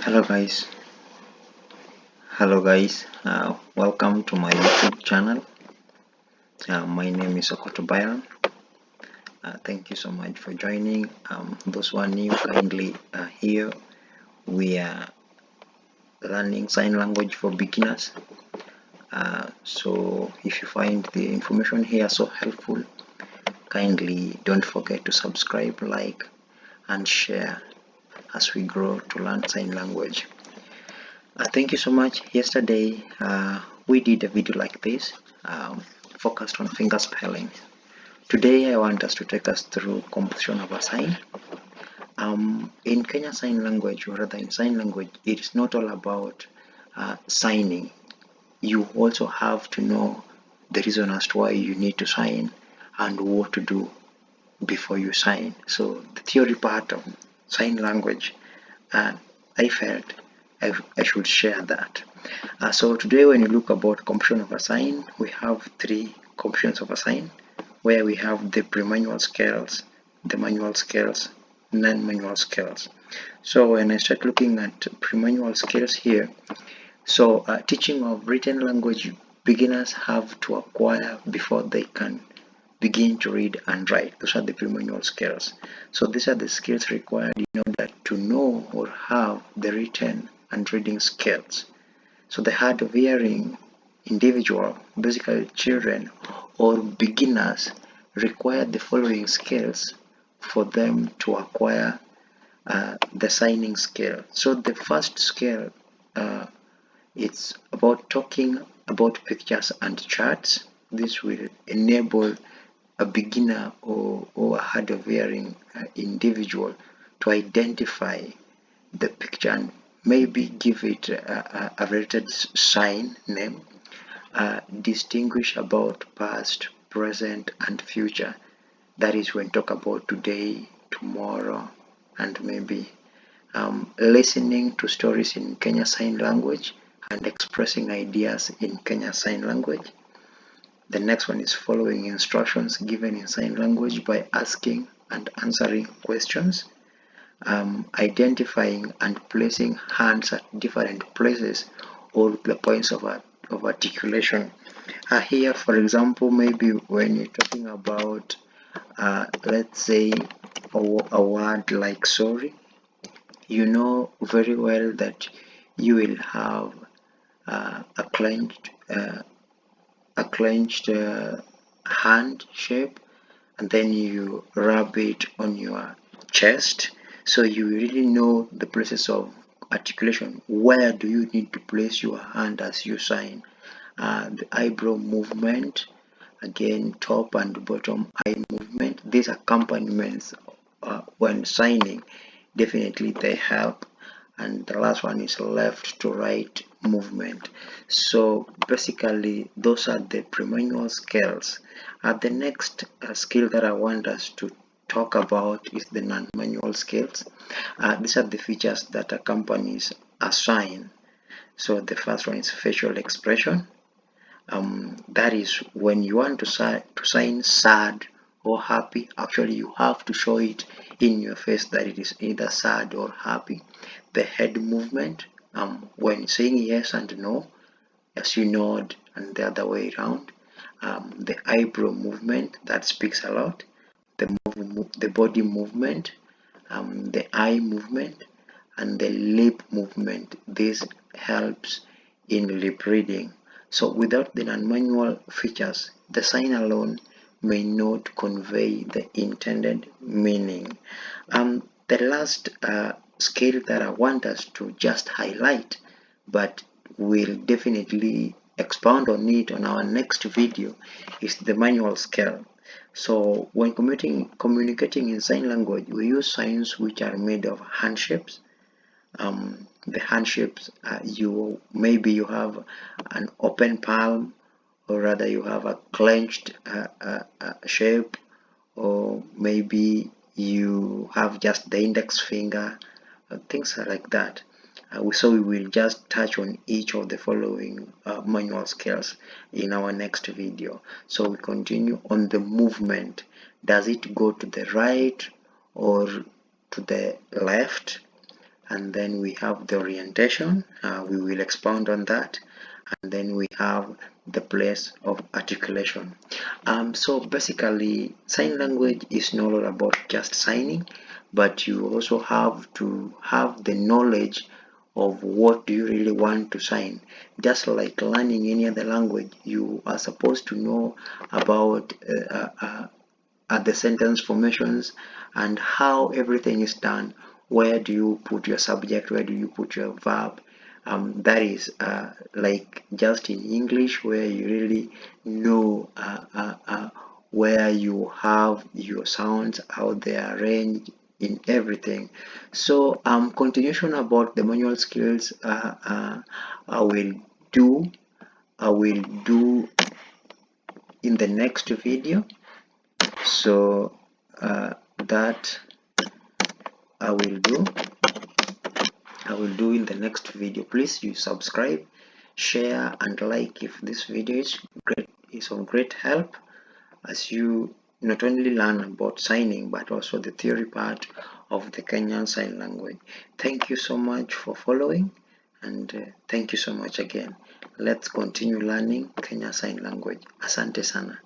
Hello guys, welcome to my YouTube channel. My name is Okoto Byron. Thank you so much for joining. Those who are new, kindly here we are learning sign language for beginners. So if you find the information here so helpful, kindly don't forget to subscribe, like and share as we grow to learn sign language. Thank you so much. Yesterday we did a video like this, focused on finger spelling. Today I want us to take us through composition of a sign. In Kenya Sign Language, or rather in sign language, it is not all about signing. You also have to know the reason as to why you need to sign and what to do before you sign. So the theory part of sign language, I felt I should share that. So today when you look about composition of a sign, we have three compositions of a sign, where we have the premanual scales, the manual scales, non-manual scales. So when I start looking at premanual scales here, so teaching of written language beginners have to acquire before they can begin to read and write. Those are the premanual skills. So these are the skills required in order to know or have the written and reading skills. So the hard of hearing individual, basically children or beginners, require the following skills for them to acquire the signing skill. So the first skill, it's about talking about pictures and charts. This will enable a beginner or a hard of hearing individual to identify the picture and maybe give it a related sign name, distinguish about past, present and future. That is when talk about today, tomorrow, and maybe listening to stories in Kenya Sign Language and expressing ideas in Kenya Sign Language. The next one is following instructions given in sign language by asking and answering questions, identifying and placing hands at different places or the points of articulation. Here, for example, maybe when you're talking about, let's say, a word like sorry, you know very well that you will have a clenched hand shape, and then you rub it on your chest, so you really know the places of articulation. Where do you need to place your hand as you sign? The eyebrow movement, again top and bottom eye movement, these accompaniments when signing, definitely they help. And the last one is left to right movement. So basically those are the premanual skills. The next skill that I want us to talk about is the non-manual skills. These are the features that accompanies a sign. So the first one is facial expression. That is when you want to sign sad or happy, actually you have to show it in your face that it is either sad or happy. The head movement, when saying yes and no, as you nod and the other way around. The eyebrow movement, that speaks a lot. The body movement, the eye movement, and the lip movement. This helps in lip reading. So without the non-manual features, the sign alone may not convey the intended meaning. The last skill that I want us to just highlight, but we'll definitely expound on it on our next video, is the manual skill. So when communicating in sign language, we use signs which are made of hand shapes. The hand shapes, maybe you have an open palm, or rather you have a clenched shape, or maybe you have just the index finger, things like that. So we will just touch on each of the following manual skills in our next video. So we continue on the movement. Does it go to the right or to the left? and then we have the orientation. We will expound on that, and then we have the place of articulation. So basically, sign language is not all about just signing, but you also have to have the knowledge of what do you really want to sign. Just like learning any other language, you are supposed to know about the sentence formations and how everything is done. Where do you put your subject? Where do you put your verb? That is like just in English, where you really know where you have your sounds, how they are arranged in everything. So continuation about the manual skills, I will do in the next video. So that I will do in the next video. Please you subscribe, share and like if this video is of great help, as you not only learn about signing but also the theory part of the Kenyan Sign Language. Thank you so much for following, and thank you so much again. Let's continue learning Kenya Sign Language. Asante sana.